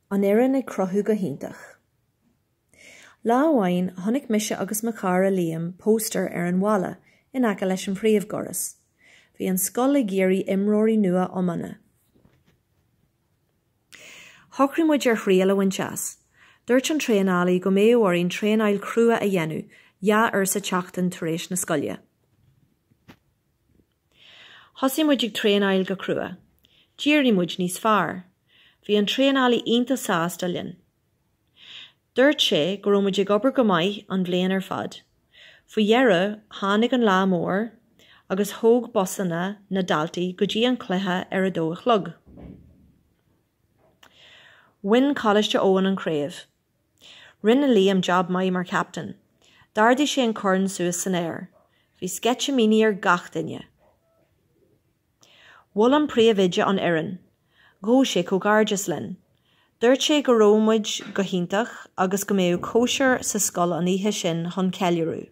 An éireann ag Cruthú go hiontach. Lá amháin tháinig mise agus mo cara Liam póster ar an bhalla in aice leis an phríomhgóras. Bhí an scoil ag géirí imreoirí nua iomaine. Thocraí muid ar chriail a bhainteas. Dúirt an tréanálaí go méabhairíonn tréanáil crua a dhéanú, ja ar sa teachtain tar éis na scoile. Thosaí muid ag tréanáil go crua. Díorí muid níos fearr. Bhí an tréanálaí ionta sásta linn. Dúirt sé go raibh muid ag obair go maith an bhliain ar fad. Faoi dhearradh tháinig an lá mór agus thóg bosanna na daltaí go dtí an cluiche ar a dó a chlog. Win Colliste Óan an Craobh. Rinne Liam job mai mar captain. Dardaí sé an corn suas san air. Bhí sketchimíní ar gach duine. Bhfuil an príomhide an oireann. Gó sé cógáirdeas linn. Dúirt sé go raibh muid go hiontach agus go mbeadh cóisiir sa scoil an oíche sin chun ceiliúrú.